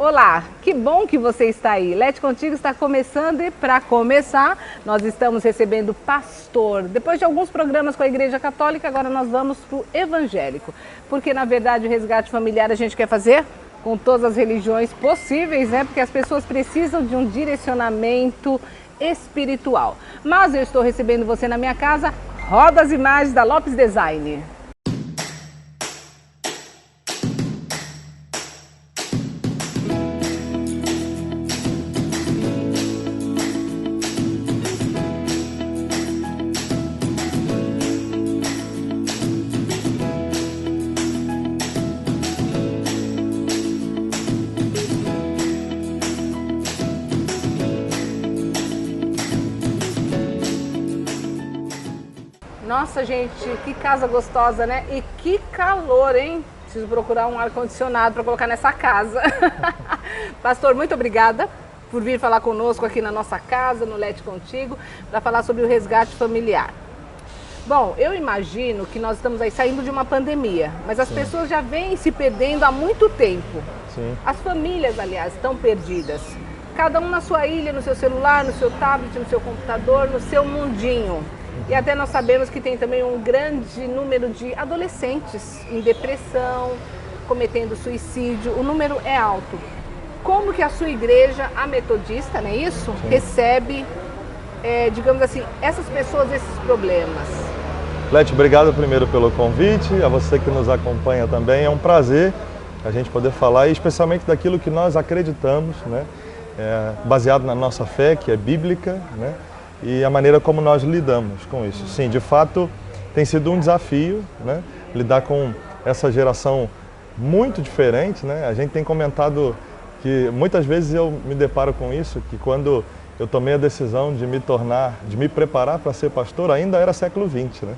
Olá, que bom que você está aí. Lete Contigo está começando e para começar, nós estamos recebendo pastor. Depois de alguns programas com a Igreja Católica, agora nós vamos para o evangélico. Porque na verdade o resgate familiar a gente quer fazer com todas as religiões possíveis, né? Porque as pessoas precisam de um direcionamento espiritual. Mas eu estou recebendo você na minha casa, roda as imagens da Lopes Design. Nossa, gente, que casa gostosa, né? E que calor, hein? Preciso procurar um ar-condicionado para colocar nessa casa. Pastor, muito obrigada por vir falar conosco aqui na nossa casa, no Lete Contigo, para falar sobre o resgate familiar. Bom, eu imagino que nós estamos aí saindo de uma pandemia, mas as pessoas já vêm se perdendo há muito tempo. Sim. As famílias, aliás, estão perdidas. Cada um na sua ilha, no seu celular, no seu tablet, no seu computador, no seu mundinho. E até nós sabemos que tem também um grande número de adolescentes em depressão, cometendo suicídio. O número é alto. Como que a sua igreja, a metodista, não é isso? Sim. Recebe, digamos assim, essas pessoas, esses problemas? Lete, obrigado primeiro pelo convite, a você que nos acompanha também. É um prazer a gente poder falar, especialmente daquilo que nós acreditamos, né? Baseado na nossa fé, que é bíblica, né? E a maneira como nós lidamos com isso. Sim, de fato, tem sido um desafio, né? Lidar com essa geração muito diferente, né? A gente tem comentado que muitas vezes eu me deparo com isso, que quando eu tomei a decisão de me preparar para ser pastor, ainda era século XX, né?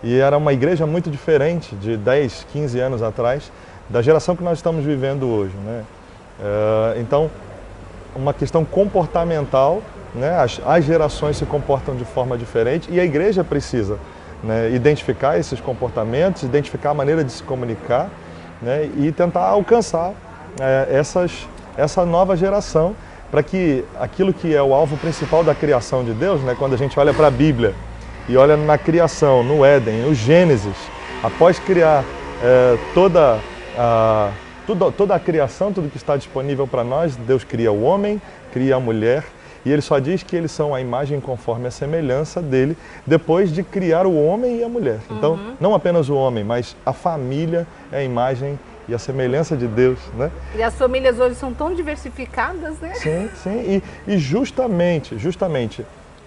E era uma igreja muito diferente de 10, 15 anos atrás, da geração que nós estamos vivendo hoje, né? Então, uma questão comportamental, né? As gerações se comportam de forma diferente e a igreja precisa, né, identificar esses comportamentos, identificar a maneira de se comunicar, né, e tentar alcançar essa nova geração para que aquilo que é o alvo principal da criação de Deus, né, quando a gente olha para a Bíblia e olha na criação, no Éden, o Gênesis, após criar toda a criação, tudo que está disponível para nós, Deus cria o homem, cria a mulher, e ele só diz que eles são a imagem conforme a semelhança dele, depois de criar o homem e a mulher. Então, não apenas o homem, mas a família é a imagem e a semelhança de Deus, né? E as famílias hoje são tão diversificadas, né? Sim, sim. E justamente,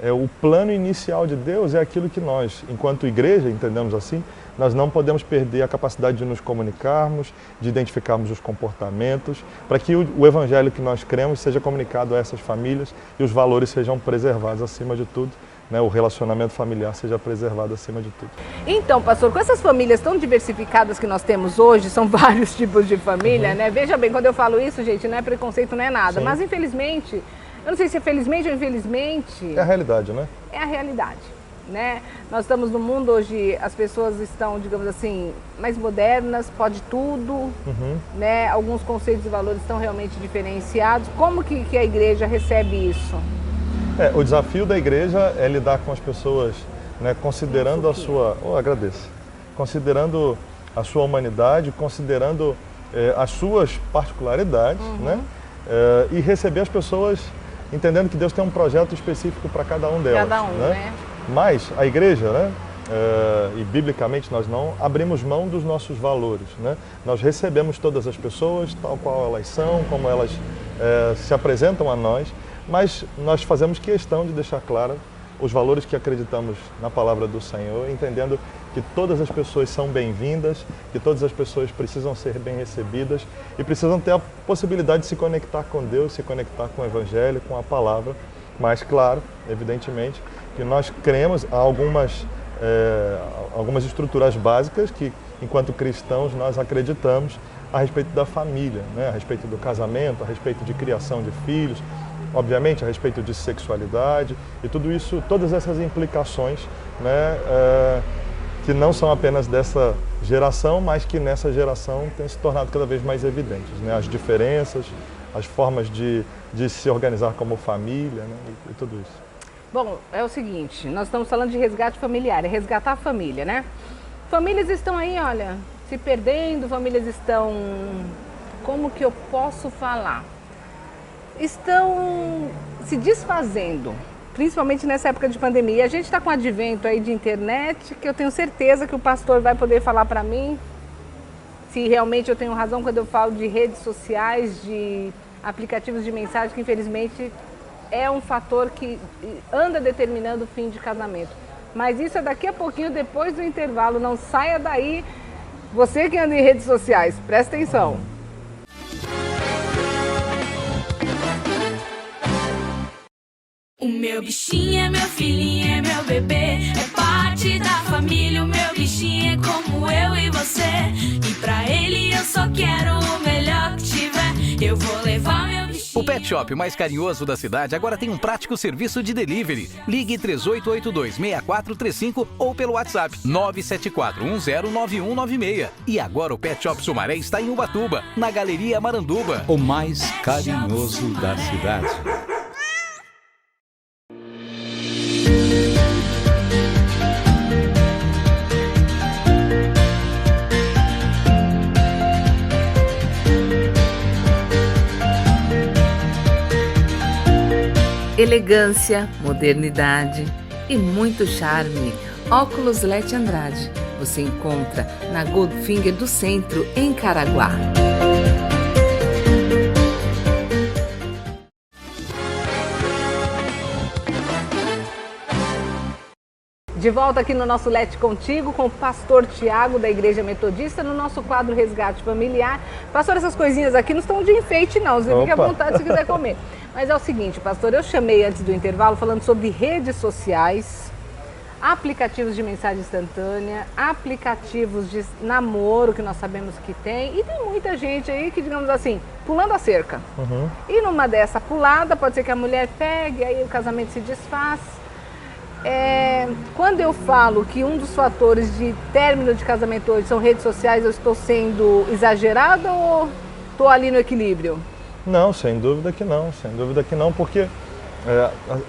o plano inicial de Deus é aquilo que nós, enquanto igreja, entendemos assim, nós não podemos perder a capacidade de nos comunicarmos, de identificarmos os comportamentos, para que o evangelho que nós cremos seja comunicado a essas famílias e os valores sejam preservados acima de tudo, né? O relacionamento familiar seja preservado acima de tudo. Então, pastor, com essas famílias tão diversificadas que nós temos hoje, são vários tipos de família, né? Veja bem, quando eu falo isso, gente, não é preconceito, não é nada, mas infelizmente, eu não sei se é felizmente ou infelizmente... É a realidade, né? É a realidade, né? Nós estamos no mundo hoje, as pessoas estão, digamos assim, mais modernas, pode tudo, né? Alguns conceitos e valores estão realmente diferenciados. Como que a igreja recebe isso? O desafio da igreja é lidar com as pessoas, né, considerando a sua... agradeço. Considerando a sua humanidade, considerando as suas particularidades, né? E receber as pessoas entendendo que Deus tem um projeto específico para cada um delas. Cada um, né? Mas a igreja, né, e biblicamente nós não abrimos mão dos nossos valores, né? Nós recebemos todas as pessoas tal qual elas são, como elas se apresentam a nós, mas nós fazemos questão de deixar claro os valores que acreditamos na palavra do Senhor, entendendo que todas as pessoas são bem-vindas, que todas as pessoas precisam ser bem recebidas e precisam ter a possibilidade de se conectar com Deus, se conectar com o Evangelho, com a palavra. Mas, claro, evidentemente, que nós cremos há algumas estruturas básicas que, enquanto cristãos, nós acreditamos a respeito da família, né? A respeito do casamento, a respeito de criação de filhos, obviamente a respeito de sexualidade e tudo isso, todas essas implicações, né, que não são apenas dessa geração, mas que nessa geração têm se tornado cada vez mais evidentes, né? As diferenças, as formas de se organizar como família, né? E tudo isso. Bom, é o seguinte, nós estamos falando de resgate familiar, é resgatar a família, né? Famílias estão aí, olha, se perdendo, famílias estão, como que eu posso falar? Estão se desfazendo, principalmente nessa época de pandemia. A gente está com o advento aí de internet, que eu tenho certeza que o pastor vai poder falar para mim se realmente eu tenho razão quando eu falo de redes sociais, de aplicativos de mensagem, que infelizmente é um fator que anda determinando o fim de casamento. Mas isso é daqui a pouquinho, depois do intervalo. Não saia daí. Você que anda em redes sociais, presta atenção. O meu bichinho é meu filhinho, é meu bebê, é parte da família. O meu bichinho é como eu e você, e pra ele eu só quero o melhor que tiver. Eu vou levar meu bichinho. O pet shop mais carinhoso da cidade agora tem um prático serviço de delivery. Ligue 3882-6435 ou pelo WhatsApp 974109196. E agora o Pet Shop Sumaré está em Ubatuba, na Galeria Maranduba. O mais carinhoso da cidade. Elegância, modernidade e muito charme. Óculos Lete Andrade. Você encontra na Goldfinger do Centro, em Caraguá. De volta aqui no nosso Lete Contigo com o pastor Tiago da Igreja Metodista, no nosso quadro Resgate Familiar. Pastor, essas coisinhas aqui não estão de enfeite não, você fica à vontade se quiser comer. Mas é o seguinte, pastor, eu chamei antes do intervalo falando sobre redes sociais, aplicativos de mensagem instantânea, aplicativos de namoro, que nós sabemos que tem, e tem muita gente aí que, digamos assim, pulando a cerca. E numa dessa pulada, pode ser que a mulher pegue, aí o casamento se desfaz. Quando eu falo que um dos fatores de término de casamento hoje são redes sociais, eu estou sendo exagerada ou estou ali no equilíbrio? Não, sem dúvida que não, porque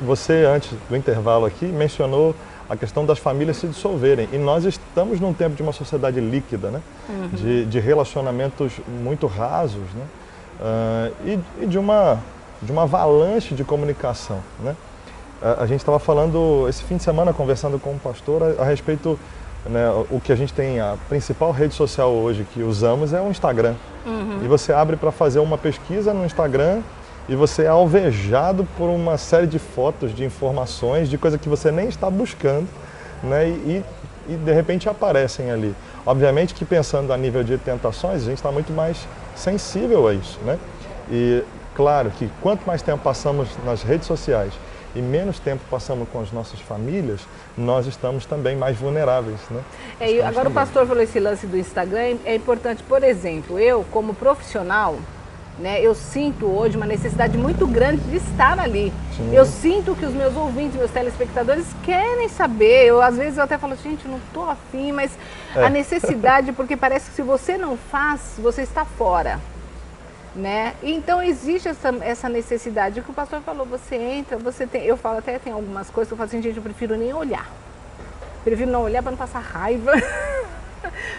você, antes do intervalo aqui, mencionou a questão das famílias se dissolverem. E nós estamos num tempo de uma sociedade líquida, né? De relacionamentos muito rasos, né? E de uma avalanche de comunicação, né? A gente estava falando esse fim de semana, conversando com o pastor a respeito, né, o que a gente tem, a principal rede social hoje que usamos é o Instagram. E você abre para fazer uma pesquisa no Instagram e você é alvejado por uma série de fotos, de informações, de coisa que você nem está buscando, né, e de repente aparecem ali. Obviamente que pensando a nível de tentações, a gente está muito mais sensível a isso, né? E claro que quanto mais tempo passamos nas redes sociais e menos tempo passamos com as nossas famílias, nós estamos também mais vulneráveis, né? Agora o pastor falou esse lance do Instagram, é importante, por exemplo, eu como profissional, né, eu sinto hoje uma necessidade muito grande de estar ali. Sim. Eu sinto que os meus ouvintes, meus telespectadores querem saber, às vezes eu até falo, gente, não estou afim, mas a necessidade, porque parece que se você não faz, você está fora. Né? Então existe essa necessidade que o pastor falou, você entra, você tem, eu falo até, tem algumas coisas que eu falo assim, gente, eu prefiro nem olhar. Prefiro não olhar para não passar raiva.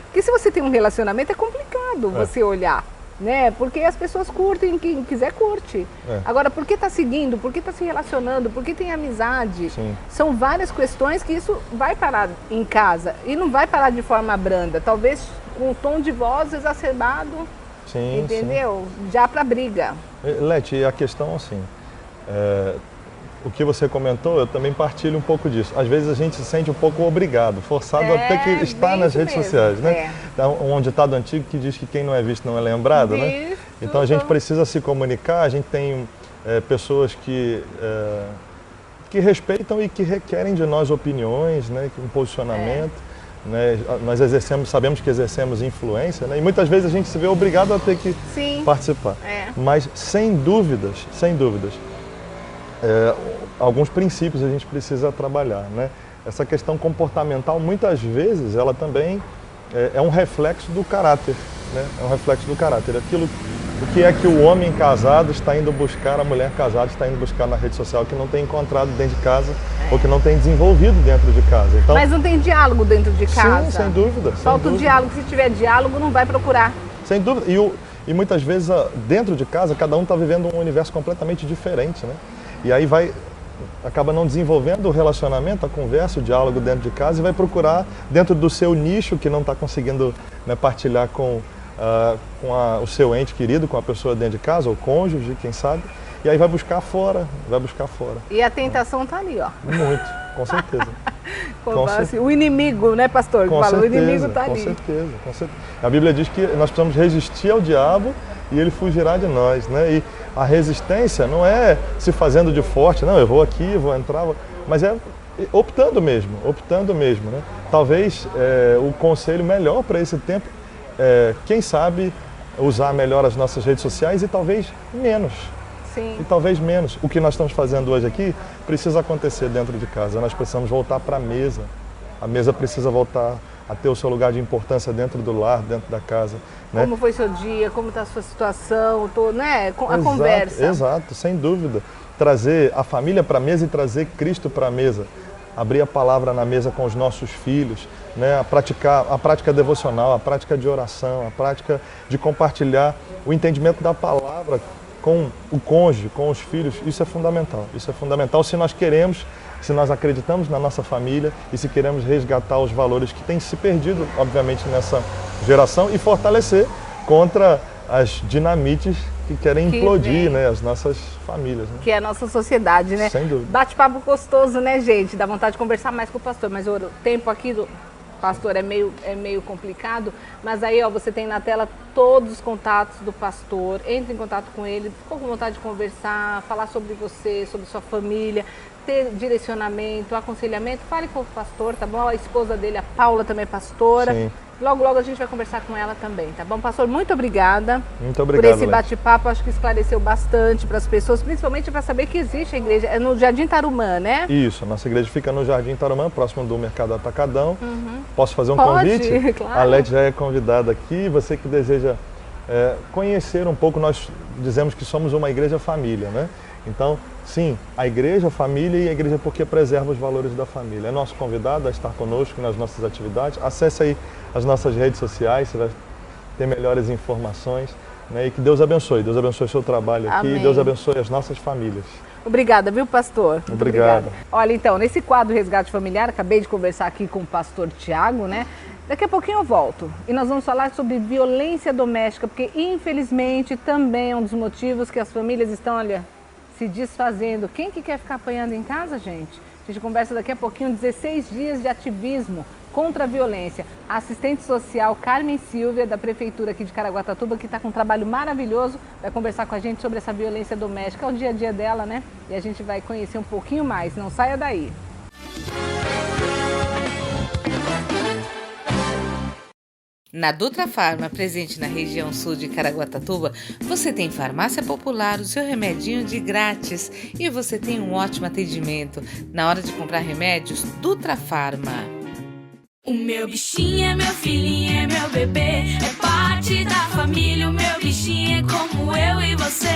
Porque se você tem um relacionamento é complicado você olhar, né? Porque as pessoas curtem, quem quiser curte. Agora, por que está seguindo? Por que está se relacionando? Por que tem amizade? Sim. São várias questões que isso vai parar em casa e não vai parar de forma branda, talvez com um tom de voz exacerbado. Sim, entendeu? Sim. Já para briga. Leti, a questão assim, o que você comentou, eu também partilho um pouco disso. Às vezes a gente se sente um pouco obrigado, forçado a ter que estar nas redes sociais, né? Então, um ditado antigo que diz que quem não é visto não é lembrado, né? Então a gente precisa se comunicar, a gente tem pessoas que respeitam e que requerem de nós opiniões, né? Um posicionamento. Né? Nós sabemos que exercemos influência, né? E muitas vezes a gente se vê obrigado a ter que participar. Mas sem dúvidas, alguns princípios a gente precisa trabalhar, né? essa questão comportamental, muitas vezes, ela também é um reflexo do caráter, né? É um reflexo do caráter. O que é que o homem casado está indo buscar, a mulher casada está indo buscar na rede social, que não tem encontrado dentro de casa ou que não tem desenvolvido dentro de casa. Então, mas não tem diálogo dentro de casa? Sim, sem dúvida. Falta o diálogo. Se tiver diálogo, não vai procurar. Sem dúvida. E muitas vezes, dentro de casa, cada um está vivendo um universo completamente diferente, né? E aí acaba não desenvolvendo o relacionamento, a conversa, o diálogo dentro de casa e vai procurar dentro do seu nicho que não está conseguindo, né, partilhar com o seu ente querido, com a pessoa dentro de casa, ou cônjuge, quem sabe, e aí vai buscar fora. E a tentação está ali, ó. Muito, com certeza. O inimigo, né, pastor? Com certeza, o inimigo está ali. Com certeza. A Bíblia diz que nós precisamos resistir ao diabo e ele fugirá de nós, né? E a resistência não é se fazendo de forte, não, eu vou aqui, vou entrar, mas é optando mesmo, né? Talvez o conselho melhor para esse tempo quem sabe usar melhor as nossas redes sociais e talvez menos. Sim. E talvez menos. O que nós estamos fazendo hoje aqui precisa acontecer dentro de casa. Nós precisamos voltar para a mesa. A mesa precisa voltar a ter o seu lugar de importância dentro do lar, dentro da casa. Né? Como foi seu dia, como está a sua situação, né? A conversa. Exato, sem dúvida. Trazer a família para a mesa e trazer Cristo para a mesa. Abrir a palavra na mesa com os nossos filhos, né? A prática devocional, a prática de oração, a prática de compartilhar o entendimento da palavra com o cônjuge, com os filhos. Isso é fundamental. Isso é fundamental se nós acreditamos na nossa família e se queremos resgatar os valores que têm se perdido, obviamente, nessa geração e fortalecer contra as dinamites que querem implodir, né, as nossas famílias. Né? Que é a nossa sociedade, né? Sem dúvida. Bate-papo gostoso, né, gente? Dá vontade de conversar mais com o pastor, mas o tempo aqui do pastor é meio complicado. Mas aí, ó, você tem na tela todos os contatos do pastor. Entre em contato com ele, ficou com vontade de conversar, falar sobre você, sobre sua família, ter direcionamento, aconselhamento. Fale com o pastor, tá bom? A esposa dele, a Paula, também é pastora. Sim. Logo, logo a gente vai conversar com ela também, tá bom? Pastor, muito obrigada. Muito obrigado, por esse bate-papo. Acho que esclareceu bastante para as pessoas, principalmente para saber que existe a igreja. É no Jardim Tarumã, né? Isso, a nossa igreja fica no Jardim Tarumã, próximo do Mercado Atacadão. Uhum. Posso fazer um Pode, convite? claro. A Lete já é convidada aqui. Você que deseja conhecer um pouco, nós dizemos que somos uma igreja família, né? Então, sim, a igreja, a família e a igreja porque preserva os valores da família. É nosso convidado a estar conosco nas nossas atividades. Acesse aí as nossas redes sociais, você vai ter melhores informações. Né? E que Deus abençoe o seu trabalho aqui. Amém. Deus abençoe as nossas famílias. Obrigada, viu, pastor? Muito Obrigado. Obrigada. Olha, então, nesse quadro Resgate Familiar, acabei de conversar aqui com o pastor Tiago, né? Daqui a pouquinho eu volto e nós vamos falar sobre violência doméstica, porque infelizmente também é um dos motivos que as famílias estão, olha, se desfazendo. Quem que quer ficar apanhando em casa, gente? A gente conversa daqui a pouquinho, 16 dias de ativismo contra a violência. A assistente social Carmen Silvia, da Prefeitura aqui de Caraguatatuba, que está com um trabalho maravilhoso, vai conversar com a gente sobre essa violência doméstica, é o dia a dia dela, né? E a gente vai conhecer um pouquinho mais, não saia daí. Na Dutra Farma, presente na região sul de Caraguatatuba, você tem farmácia popular, o seu remedinho de grátis e você tem um ótimo atendimento. Na hora de comprar remédios, Dutra Farma. O meu bichinho é meu filhinho, é meu bebê, é parte da família. O meu bichinho é como eu e você,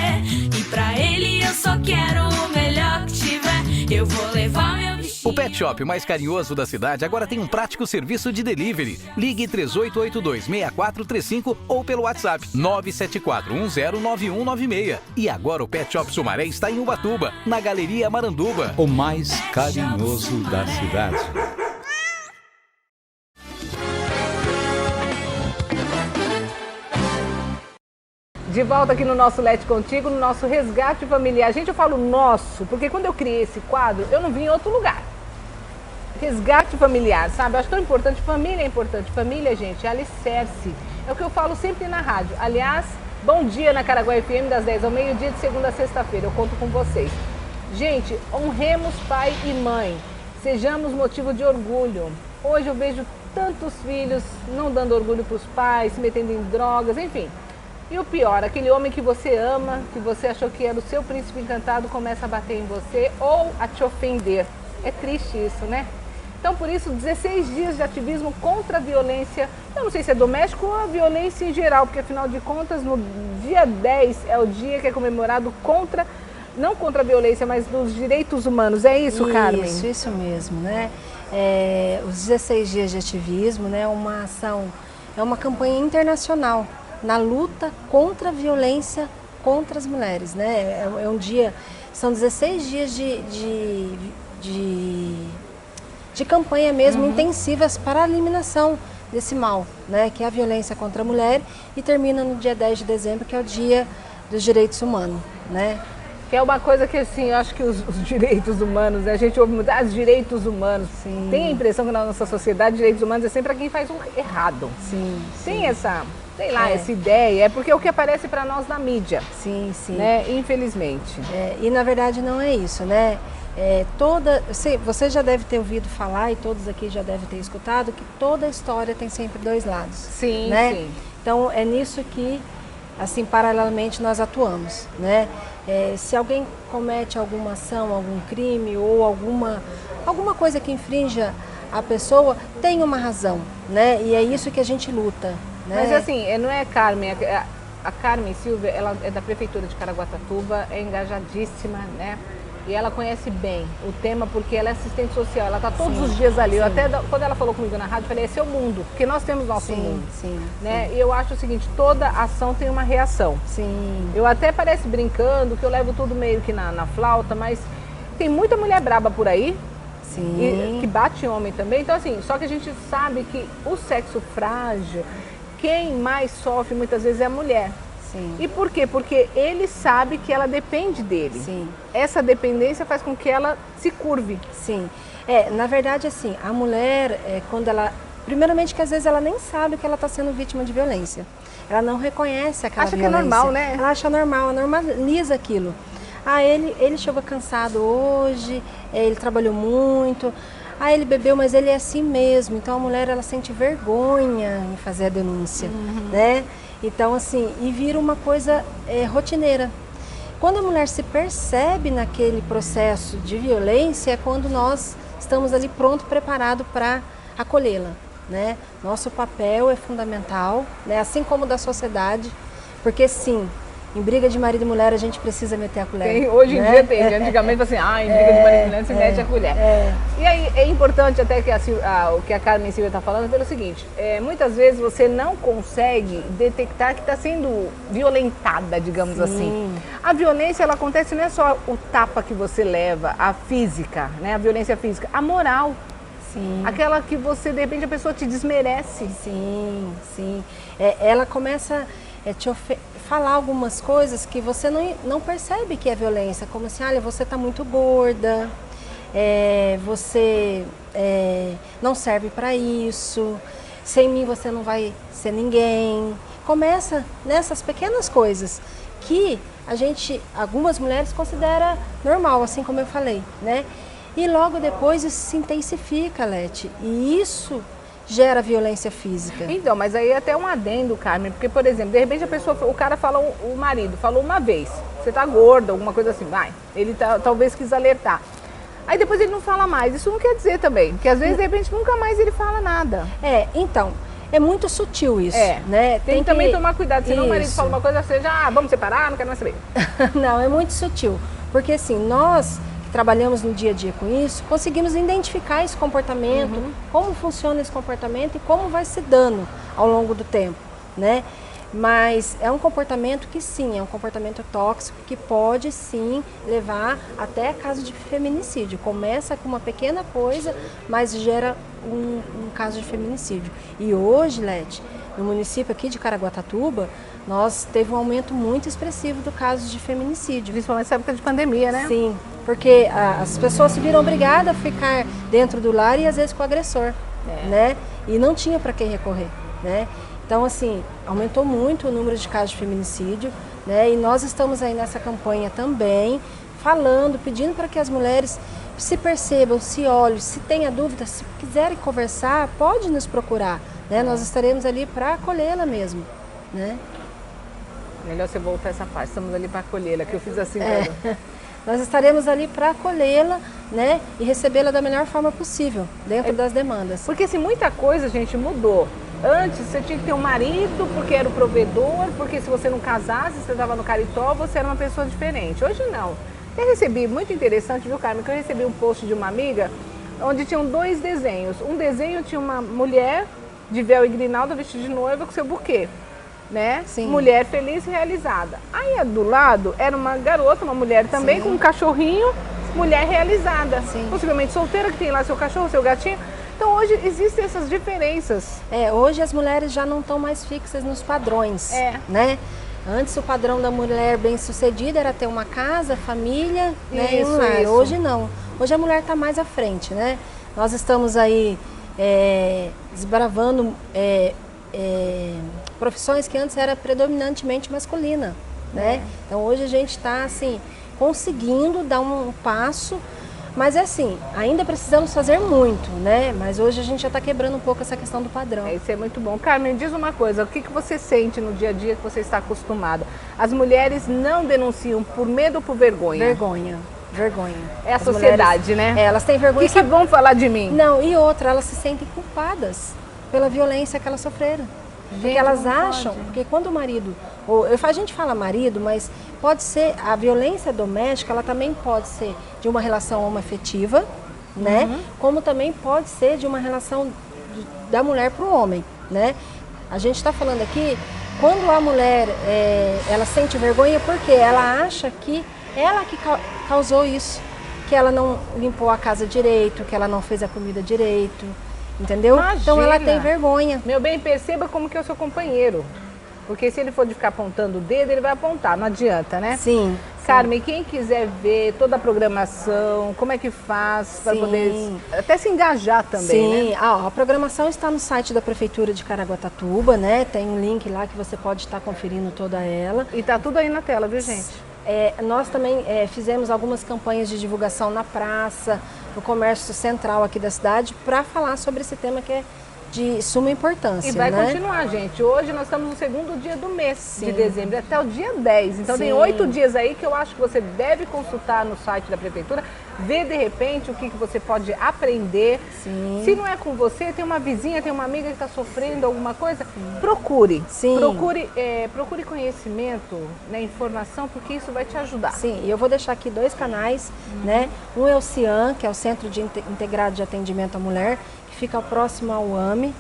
e pra ele eu só quero o melhor que tiver. Eu vou levar meu bichinho. O pet shop mais carinhoso da cidade agora tem um prático serviço de delivery. Ligue 3882-6435 ou pelo WhatsApp 974109196. E agora o Pet Shop Sumaré está em Ubatuba, na Galeria Maranduba. O mais carinhoso da cidade. De volta aqui no nosso Lete Contigo, no nosso Resgate Familiar. Gente, eu falo nosso, porque quando eu criei esse quadro, eu não vim em outro lugar. Resgate familiar, sabe? Eu acho tão importante. Família é importante. Família, gente, é alicerce. É o que eu falo sempre na rádio. Aliás, bom dia na Caraguá FM, das 10 ao meio-dia, de segunda a sexta-feira. Eu conto com vocês. Gente, honremos pai e mãe. Sejamos motivo de orgulho. Hoje eu vejo tantos filhos não dando orgulho para os pais, se metendo em drogas, enfim. E o pior, aquele homem que você ama, que você achou que era o seu príncipe encantado, começa a bater em você ou a te ofender. É triste isso, né? Então, por isso, 16 dias de ativismo contra a violência, eu não sei se é doméstica ou a violência em geral, porque afinal de contas, no dia 10 é o dia que é comemorado contra, não contra a violência, mas dos direitos humanos. É isso, Carmen? Isso mesmo, né? Os 16 dias de ativismo, né, uma ação, é uma campanha internacional na luta contra a violência contra as mulheres, né? É um dia, são 16 dias de campanha mesmo, intensivas para a eliminação desse mal, né, que é a violência contra a mulher, e termina no dia 10 de dezembro, que é o Dia dos Direitos Humanos, né? Que é uma coisa que, assim, eu acho que os direitos humanos, né, a gente ouve muito, os direitos humanos, Sim. Tem a impressão que na nossa sociedade, direitos humanos é sempre quem faz o errado. Sim. Tem essa, sei lá, essa ideia, é porque é o que aparece para nós na mídia. Sim, sim. Né, infelizmente. E na verdade não é isso, né? Você já deve ter ouvido falar, e todos aqui já devem ter escutado, que toda história tem sempre dois lados. Sim, né? sim. Então é nisso que, assim, paralelamente nós atuamos, né? Se alguém comete alguma ação, algum crime ou alguma coisa que infrinja a pessoa, tem uma razão, né? E é isso que a gente luta, né? Mas assim, não é Carmen, a Carmen Silva, ela é da Prefeitura de Caraguatatuba, é engajadíssima, né? E ela conhece bem o tema porque ela é assistente social, ela está todos os dias ali. Eu até, quando ela falou comigo na rádio, eu falei, esse é o mundo, porque nós temos nosso mundo. Né? E eu acho o seguinte, toda ação tem uma reação. Sim. Eu até parece brincando, que eu levo tudo meio que na flauta, mas tem muita mulher braba por aí, Sim. que bate homem também. Então assim, só que a gente sabe que o sexo frágil, quem mais sofre muitas vezes é a mulher. Sim. E por quê? Porque ele sabe que ela depende dele. Sim. Essa dependência faz com que ela se curve. Sim. Na verdade, assim, a mulher, quando ela... Primeiramente que às vezes ela nem sabe que ela está sendo vítima de violência. Ela não reconhece aquela violência. Acha violência. que é normal, né? Ela acha normal, ela normaliza aquilo. Ele chegou cansado hoje, ele trabalhou muito, ele bebeu, mas ele é assim mesmo. Então a mulher, ela sente vergonha em fazer a denúncia, né? Então, assim, e vira uma coisa rotineira. Quando a mulher se percebe naquele processo de violência, é quando nós estamos ali pronto, preparado para acolhê-la, né? Nosso papel é fundamental, né? Assim como da sociedade, porque sim, em briga de marido e mulher a gente precisa meter a colher. Hoje em dia tem, antigamente assim, em briga de marido e mulher se mete a colher. E aí é importante até que o que a Carmen Silva está falando pelo seguinte, muitas vezes você não consegue detectar que está sendo violentada, digamos assim. A violência, ela acontece não é só o tapa que você leva, a física, né? A violência física, a moral. Sim. Aquela que você, de repente, a pessoa te desmerece. Sim, sim. Ela começa a te falar algumas coisas que você não percebe que é violência, como assim, olha, você está muito gorda, você não serve para isso, sem mim você não vai ser ninguém. Começa nessas pequenas coisas que algumas mulheres consideram normal, assim como eu falei, né? E logo depois isso se intensifica, Leti, e isso gera violência física. Então, mas aí é até um adendo, Carmen, porque, por exemplo, de repente o cara fala, o marido falou uma vez, você tá gorda, alguma coisa assim, ele talvez quis alertar. Aí depois ele não fala mais, isso não quer dizer também, porque às vezes, de repente, nunca mais ele fala nada. Então, é muito sutil isso, né? Tem que também tomar cuidado, senão o marido Isso. fala uma coisa, você já, vamos separar, não quero mais saber. Não, é muito sutil, porque assim, nós trabalhamos no dia a dia com isso, conseguimos identificar esse comportamento, como funciona esse comportamento e como vai se dando ao longo do tempo, né? Mas é um comportamento que sim, é um comportamento tóxico que pode sim levar até a caso de feminicídio. Começa com uma pequena coisa, mas gera um caso de feminicídio. E hoje, Leti, no município aqui de Caraguatatuba, nós teve um aumento muito expressivo do caso de feminicídio. Principalmente nessa época de pandemia, né? Sim, porque as pessoas se viram obrigadas a ficar dentro do lar e às vezes com o agressor, né? E não tinha para quem recorrer, né? Então, assim, aumentou muito o número de casos de feminicídio, né? E nós estamos aí nessa campanha também, falando, pedindo para que as mulheres se percebam, se olhem, se tenha dúvida, se quiserem conversar, pode nos procurar, né? Nós estaremos ali para acolhê-la mesmo, né? Melhor você voltar essa parte, estamos ali para acolhê-la, que eu fiz assim. Nós estaremos ali para acolhê-la, né? E recebê-la da melhor forma possível, dentro das demandas. Porque assim, muita coisa, gente, mudou. Antes você tinha que ter um marido porque era o provedor, porque se você não casasse, você estava no caritó, você era uma pessoa diferente. Hoje não. Eu recebi, muito interessante, viu, Carmen, que eu recebi um post de uma amiga onde tinham 2 desenhos. Um desenho tinha uma mulher de véu e grinalda vestida de noiva com seu buquê, né? Sim. Mulher feliz e realizada. Aí do lado era uma garota, uma mulher também, Sim. com um cachorrinho, mulher realizada. Sim. Possivelmente solteira, que tem lá seu cachorro, seu gatinho. Então hoje existem essas diferenças. Hoje as mulheres já não estão mais fixas nos padrões, né? Antes o padrão da mulher bem-sucedida era ter uma casa, família, né? E um lar. Hoje não. Hoje a mulher está mais à frente, né? Nós estamos aí desbravando profissões que antes era predominantemente masculina, né? Então hoje a gente está assim conseguindo dar um passo, mas assim, ainda precisamos fazer muito, né? Mas hoje a gente já está quebrando um pouco essa questão do padrão. Isso é muito bom. Carmen, diz uma coisa, o que você sente no dia a dia que você está acostumada? As mulheres não denunciam por medo ou por vergonha? Vergonha. É a sociedade, mulheres, né? Elas têm vergonha. Que vão falar de mim? Não, e outra, elas se sentem culpadas pela violência que elas sofreram. Porque elas acham, porque quando o marido, a gente fala marido, mas pode ser, a violência doméstica, ela também pode ser de uma relação homoafetiva, né? Como também pode ser de uma relação da mulher para o homem, né? A gente está falando aqui, quando a mulher, ela sente vergonha porque ela acha que ela que causou isso, que ela não limpou a casa direito, que ela não fez a comida direito, entendeu? Imagina. Então ela tem vergonha. Meu bem, perceba como que é o seu companheiro. Porque se ele for de ficar apontando o dedo, ele vai apontar, não adianta, né? Sim. Carmen, quem quiser ver toda a programação, como é que faz para poder até se engajar também, né? A programação está no site da Prefeitura de Caraguatatuba, né? Tem um link lá que você pode estar conferindo toda ela. E tá tudo aí na tela, viu, gente? Nós também fizemos algumas campanhas de divulgação na praça, no comércio central aqui da cidade, para falar sobre esse tema que é de suma importância. E vai né? continuar, gente. Hoje nós estamos no segundo dia do mês de dezembro, até o dia 10. Então tem 8 dias aí que eu acho que você deve consultar no site da Prefeitura, ver de repente o que você pode aprender. Sim. Se não é com você, tem uma vizinha, tem uma amiga que está sofrendo alguma coisa, procure. Sim. Procure conhecimento, né, informação, porque isso vai te ajudar. Sim, e eu vou deixar aqui 2 canais, né? Um é o CIAN, que é o Centro de Integrado de Atendimento à Mulher, que fica próximo ao AME,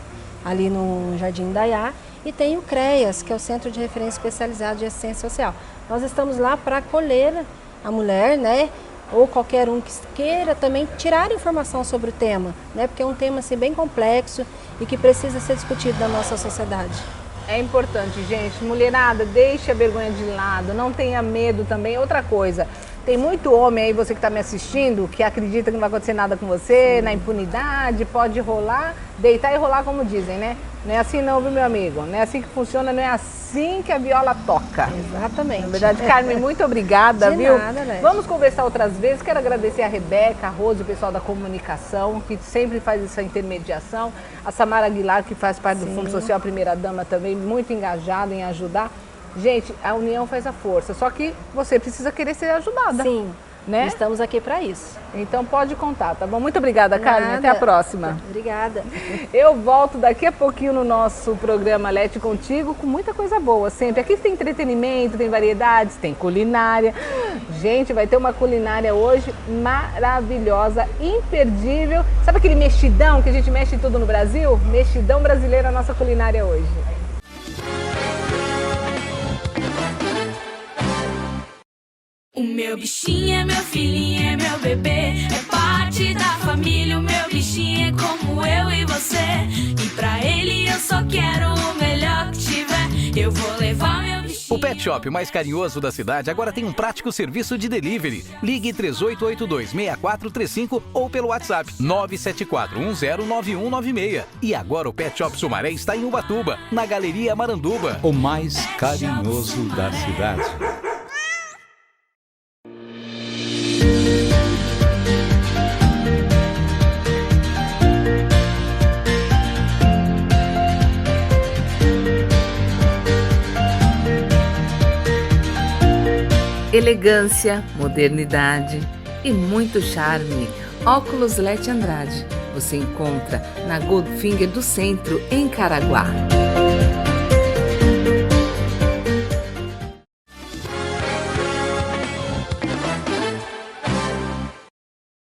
ali no Jardim Indaiá, e tem o CREAS, que é o Centro de Referência Especializado de Assistência Social. Nós estamos lá para acolher a mulher, né? Ou qualquer um que queira também tirar informação sobre o tema, né? Porque é um tema assim, bem complexo e que precisa ser discutido na nossa sociedade. É importante, gente. Mulherada, deixe a vergonha de lado, não tenha medo também. Outra coisa, tem muito homem aí, você que está me assistindo, que acredita que não vai acontecer nada com você, na impunidade, pode rolar, deitar e rolar, como dizem, né? Não é assim não, viu, meu amigo? Não é assim que funciona, não é assim que a viola toca. Exatamente. Na verdade, Carmen, muito obrigada, De viu? nada, Leti. Vamos conversar outras vezes. Quero agradecer a Rebeca, a Rose, o pessoal da comunicação, que sempre faz essa intermediação. A Samara Aguilar, que faz parte do Fundo Social, a primeira-dama também, muito engajada em ajudar. Gente, a união faz a força, só que você precisa querer ser ajudada. Sim, né? Estamos aqui para isso. Então pode contar, tá bom? Muito obrigada, Carmen. Até a próxima. Obrigada. Eu volto daqui a pouquinho no nosso programa Lete Contigo com muita coisa boa sempre. Aqui tem entretenimento, tem variedades, tem culinária. Gente, vai ter uma culinária hoje maravilhosa, imperdível. Sabe aquele mexidão que a gente mexe tudo no Brasil? Mexidão brasileiro, a nossa culinária hoje. O meu bichinho é meu filhinho, é meu bebê, é parte da família. O meu bichinho é como eu e você, e pra ele eu só quero o melhor que tiver. Eu vou levar meu bichinho. O Pet Shop mais carinhoso da cidade agora tem um prático serviço de delivery. Ligue 3882-6435 ou pelo WhatsApp 974109196. E agora o Pet Shop Sumaré está em Ubatuba, na Galeria Maranduba. O mais carinhoso da cidade. Elegância, modernidade, e muito charme. Óculos Lete Andrade. Você encontra na Goldfinger do Centro, em Caraguá.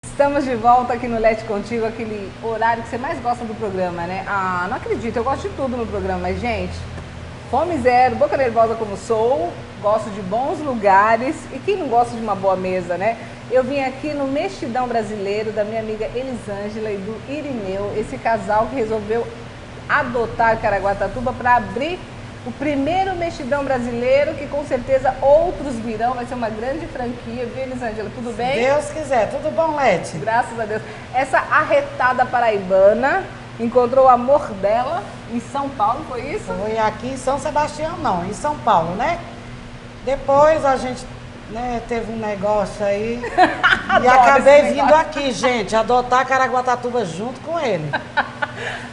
Estamos de volta aqui no Lete Contigo, aquele horário que você mais gosta do programa, né? Ah, não acredito, eu gosto de tudo no programa, mas gente, fome zero, boca nervosa como sou, gosto de bons lugares e quem não gosta de uma boa mesa, né? Eu vim aqui no Mexidão Brasileiro da minha amiga Elisângela e do Irineu, esse casal que resolveu adotar Caraguatatuba para abrir o primeiro mexidão brasileiro, que com certeza outros virão, vai ser uma grande franquia, viu, Elisângela? Tudo bem? Deus quiser, tudo bom, Lete? Graças a Deus. Essa arretada paraibana encontrou o amor dela em São Paulo, foi isso? Foi aqui em São Sebastião, não, em São Paulo, né? Depois a gente, né, teve um negócio aí e acabei vindo aqui, gente, adotar Caraguatatuba junto com ele.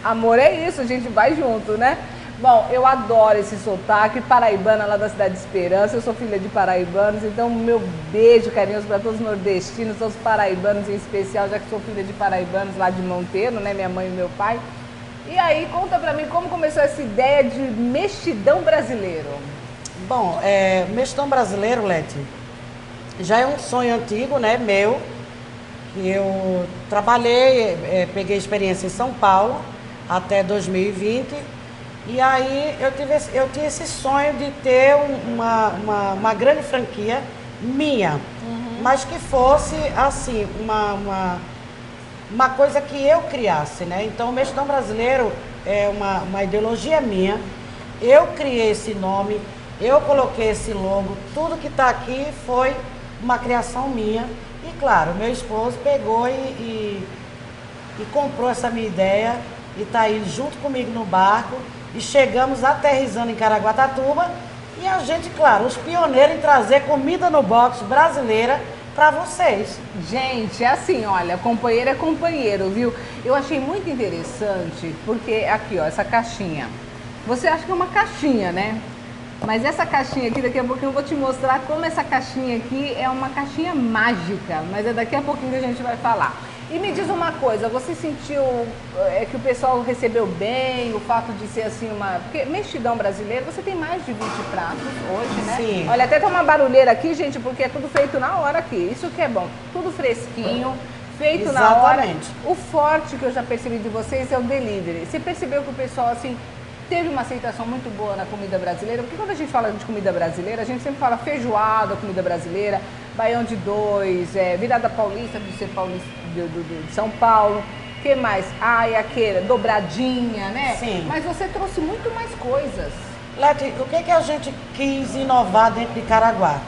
Amor é isso, a gente vai junto, né? Bom, eu adoro esse sotaque paraibana lá da cidade de Esperança, eu sou filha de paraibanos, então meu beijo carinhoso para todos os nordestinos, todos os paraibanos em especial, já que sou filha de paraibanos lá de Monteiro, né, minha mãe e meu pai. E aí, conta pra mim como começou essa ideia de mexidão brasileiro. Bom, mexidão brasileiro, Lete, já é um sonho antigo, né, meu, que eu trabalhei, peguei experiência em São Paulo até 2020. E aí eu tinha esse sonho de ter uma grande franquia minha, mas que fosse assim, uma coisa que eu criasse, né? Então o Mexidão Brasileiro é uma ideologia minha, eu criei esse nome, eu coloquei esse logo, tudo que está aqui foi uma criação minha. E claro, meu esposo pegou e comprou essa minha ideia e está aí junto comigo no barco. E chegamos aterrissando em Caraguatatuba e a gente, claro, os pioneiros em trazer comida no box brasileira para vocês. Gente, é assim, olha, companheiro é companheiro, viu? Eu achei muito interessante, porque aqui, ó, essa caixinha. Você acha que é uma caixinha, né? Mas essa caixinha aqui, daqui a pouquinho eu vou te mostrar como essa caixinha aqui é uma caixinha mágica, mas é daqui a pouquinho que a gente vai falar. E me diz uma coisa, você sentiu que o pessoal recebeu bem, o fato de ser assim Porque mexidão brasileiro, você tem mais de 20 pratos hoje, né? Sim. Olha, até tem uma barulheira aqui, gente, porque é tudo feito na hora aqui. Isso que é bom. Tudo fresquinho, feito na hora. Exatamente. O forte que eu já percebi de vocês é o delivery. Você percebeu que o pessoal, assim, teve uma aceitação muito boa na comida brasileira? Porque quando a gente fala de comida brasileira, a gente sempre fala feijoada, comida brasileira, baião de dois, virada paulista, de ser paulista de São Paulo. O que mais? E aquele, dobradinha, né? Sim. Mas você trouxe muito mais coisas. Leti, o que a gente quis inovar dentro de Caraguá?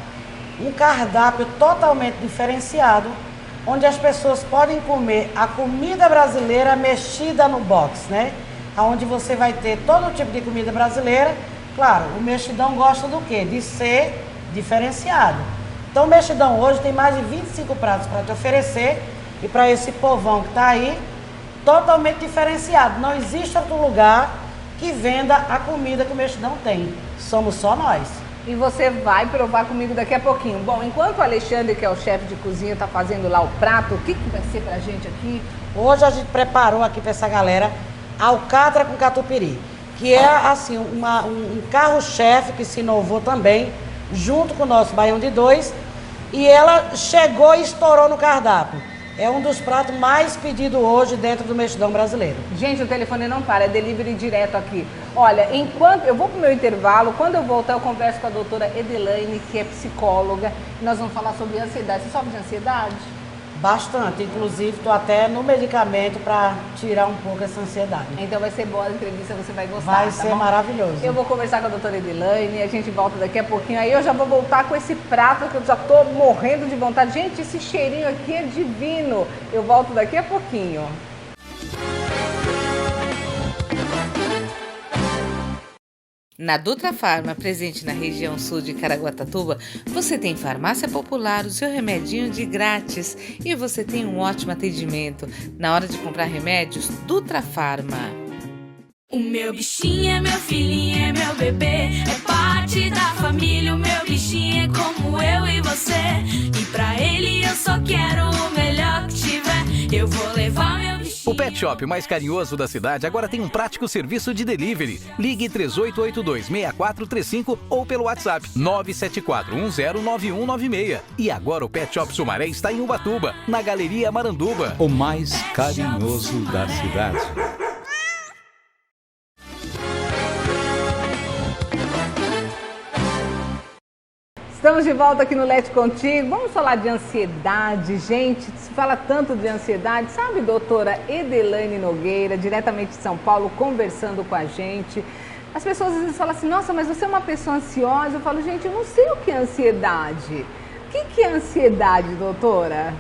Um cardápio totalmente diferenciado, onde as pessoas podem comer a comida brasileira mexida no box, né? Onde você vai ter todo tipo de comida brasileira. Claro, o mexidão gosta do quê? De ser diferenciado. Então o mexidão hoje tem mais de 25 pratos para te oferecer e para esse povão que está aí, totalmente diferenciado. Não existe outro lugar que venda a comida que o mexidão tem. Somos só nós. E você vai provar comigo daqui a pouquinho. Bom, enquanto o Alexandre, que é o chefe de cozinha, está fazendo lá o prato, o que vai ser pra gente aqui? Hoje a gente preparou aqui para essa galera alcatra com catupiry, que é assim um carro-chefe que se inovou também, junto com o nosso baião de dois, e ela chegou e estourou no cardápio. É um dos pratos mais pedidos hoje dentro do mexidão brasileiro. Gente, o telefone não para, é delivery direto aqui. Olha, enquanto eu vou pro meu intervalo, quando eu voltar eu converso com a doutora Edelaine, que é psicóloga, e nós vamos falar sobre ansiedade. Você sofre de ansiedade? Bastante, inclusive estou até no medicamento para tirar um pouco essa ansiedade. Então vai ser boa a entrevista, você vai gostar. Vai tá ser bom? maravilhoso. Eu vou conversar com a doutora Edelaine, a gente volta daqui a pouquinho. Aí eu já vou voltar com esse prato que eu já tô morrendo de vontade. Gente, esse cheirinho aqui é divino. Eu volto daqui a pouquinho. Na Dutra Farma, presente na região sul de Caraguatatuba, você tem farmácia popular, o seu remedinho de grátis e você tem um ótimo atendimento. Na hora de comprar remédios, Dutra Farma. O meu bichinho é meu filhinho, é meu bebê, é parte da família. O meu bichinho é como eu e você, e pra ele eu só quero o melhor que tiver. Eu vou levar meu bichinho. O Pet Shop mais carinhoso da cidade agora tem um prático serviço de delivery. Ligue 3882-6435 ou pelo WhatsApp 974109196. E agora o Pet Shop Sumaré está em Ubatuba, na Galeria Maranduba. O mais carinhoso da cidade. Estamos de volta aqui no Lete Contigo. Vamos falar de ansiedade, gente. Se fala tanto de ansiedade, sabe, doutora Edelane Nogueira, diretamente de São Paulo, conversando com a gente. As pessoas às vezes falam assim, nossa, mas você é uma pessoa ansiosa. Eu falo, gente, eu não sei o que é ansiedade. O que é ansiedade, doutora?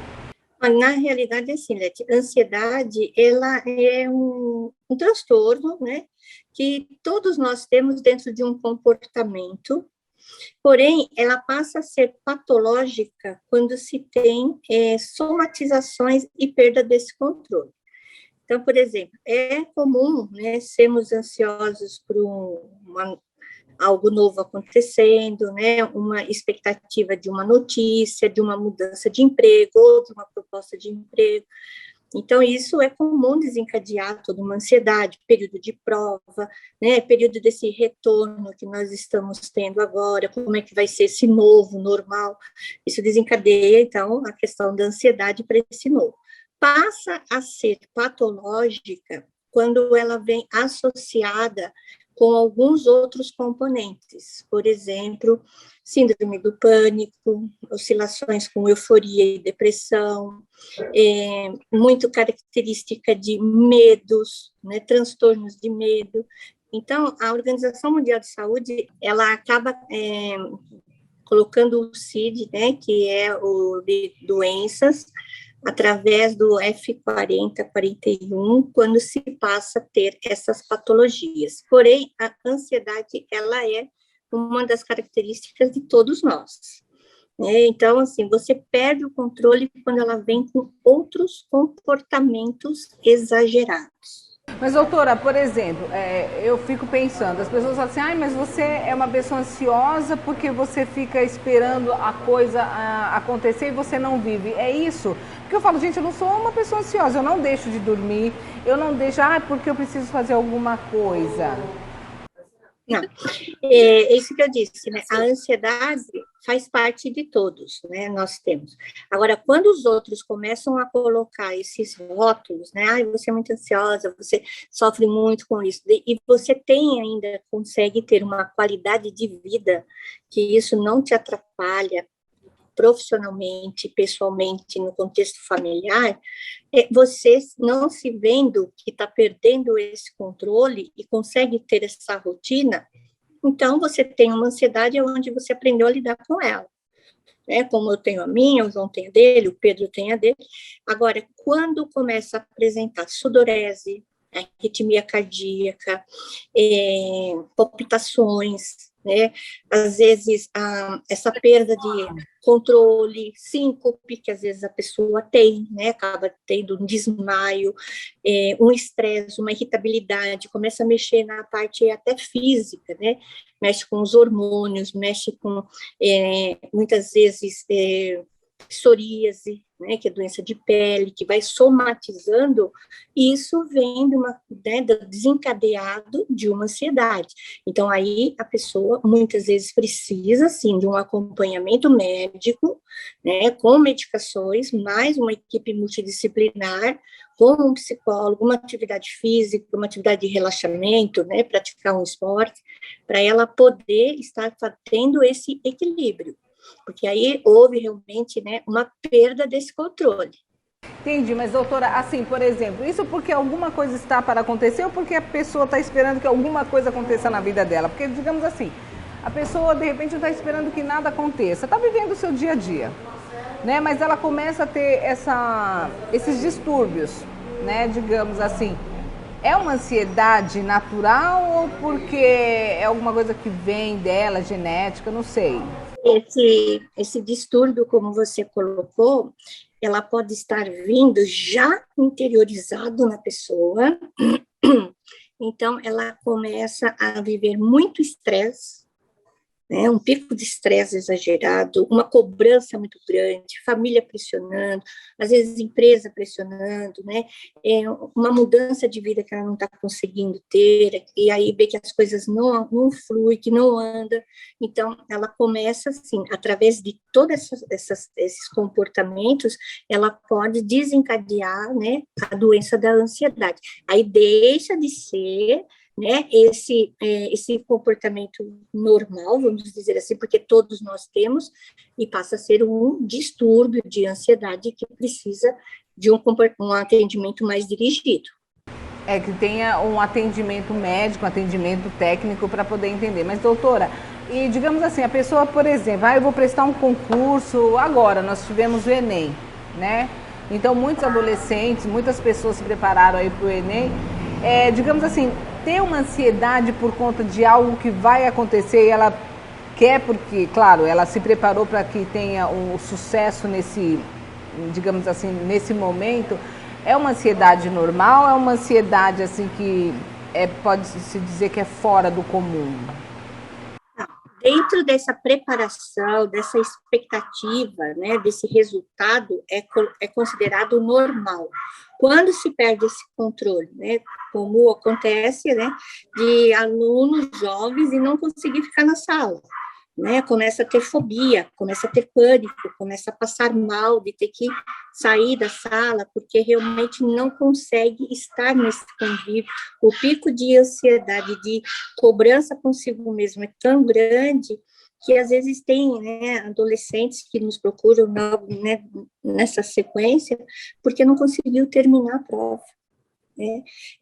Na realidade, assim, Leti, ansiedade, ela é um transtorno, né, que todos nós temos dentro de um comportamento. Porém, ela passa a ser patológica quando se tem somatizações e perda desse controle. Então, por exemplo, é comum, né, sermos ansiosos por algo novo acontecendo, né, uma expectativa de uma notícia, de uma mudança de emprego ou de uma proposta de emprego. Então, isso é comum desencadear toda uma ansiedade, período de prova, né, período desse retorno que nós estamos tendo agora, como é que vai ser esse novo normal. Isso desencadeia, então, a questão da ansiedade para esse novo. Passa a ser patológica quando ela vem associada com alguns outros componentes, por exemplo, síndrome do pânico, oscilações com euforia e depressão, muito característica de medos, né, transtornos de medo. Então, a Organização Mundial de Saúde, ela acaba colocando o CID, né, que é o de doenças, através do F40-41, quando se passa a ter essas patologias. Porém, a ansiedade, ela é uma das características de todos nós. Então, assim, você perde o controle quando ela vem com outros comportamentos exagerados. Mas, doutora, por exemplo, eu fico pensando, as pessoas falam assim, mas você é uma pessoa ansiosa porque você fica esperando a coisa acontecer e você não vive. É isso? Porque eu falo, gente, eu não sou uma pessoa ansiosa, eu não deixo de dormir, eu não deixo, porque eu preciso fazer alguma coisa. Não, é isso que eu disse, né? A ansiedade faz parte de todos, né? Nós temos. Agora, quando os outros começam a colocar esses rótulos, né? Você é muito ansiosa, você sofre muito com isso, e você ainda consegue ter uma qualidade de vida que isso não te atrapalha profissionalmente, pessoalmente, no contexto familiar, você não se vendo que está perdendo esse controle e consegue ter essa rotina, então você tem uma ansiedade onde você aprendeu a lidar com ela. Como eu tenho a minha, o João tem a dele, o Pedro tem a dele. Agora, quando começa a apresentar sudorese, arritmia cardíaca, palpitações, né? Às vezes, essa perda de controle, síncope, que às vezes a pessoa tem, né? Acaba tendo um desmaio, um estresse, uma irritabilidade, começa a mexer na parte até física, né? Mexe com os hormônios, mexe com, muitas vezes, psoríase, né, que é doença de pele, que vai somatizando, e isso vem desencadeado de uma ansiedade. Então, aí a pessoa muitas vezes precisa, sim, de um acompanhamento médico, né, com medicações, mais uma equipe multidisciplinar, com um psicólogo, uma atividade física, uma atividade de relaxamento, né, praticar um esporte, para ela poder estar tendo esse equilíbrio. Porque aí houve realmente, né, uma perda desse controle. Entendi, mas doutora, assim, por exemplo, isso porque alguma coisa está para acontecer ou porque a pessoa está esperando que alguma coisa aconteça na vida dela? Porque, digamos assim, a pessoa de repente não está esperando que nada aconteça, está vivendo o seu dia a dia, né? Mas ela começa a ter esses distúrbios, né, digamos assim. É uma ansiedade natural ou porque é alguma coisa que vem dela, genética, não sei. Esse distúrbio, como você colocou, ela pode estar vindo já interiorizado na pessoa, então ela começa a viver muito estresse, né, um pico de estresse exagerado, uma cobrança muito grande, família pressionando, às vezes empresa pressionando, né, uma mudança de vida que ela não está conseguindo ter, e aí vê que as coisas não fluem, que não anda, então ela começa assim, através de todos esses comportamentos, ela pode desencadear, né, a doença da ansiedade, aí deixa de ser, né, esse comportamento normal, vamos dizer assim, porque todos nós temos, e passa a ser um distúrbio de ansiedade que precisa de um atendimento mais dirigido. É que tenha um atendimento médico, um atendimento técnico para poder entender. Mas, doutora, e digamos assim, a pessoa, por exemplo, eu vou prestar um concurso agora, nós tivemos o Enem, né? Então, muitos adolescentes, muitas pessoas se prepararam aí para o Enem, digamos assim, ter uma ansiedade por conta de algo que vai acontecer e ela quer, porque, claro, ela se preparou para que tenha um sucesso nesse, digamos assim, nesse momento, é uma ansiedade normal, é uma ansiedade assim que pode-se dizer que é fora do comum? Dentro dessa preparação, dessa expectativa, né, desse resultado, é considerado normal. Quando se perde esse controle, né, como acontece, né, de alunos jovens e não conseguir ficar na sala, né, começa a ter fobia, começa a ter pânico, começa a passar mal de ter que sair da sala, porque realmente não consegue estar nesse convívio. O pico de ansiedade, de cobrança consigo mesmo é tão grande que às vezes tem, né, adolescentes que nos procuram, né, nessa sequência, porque não conseguiu terminar a prova.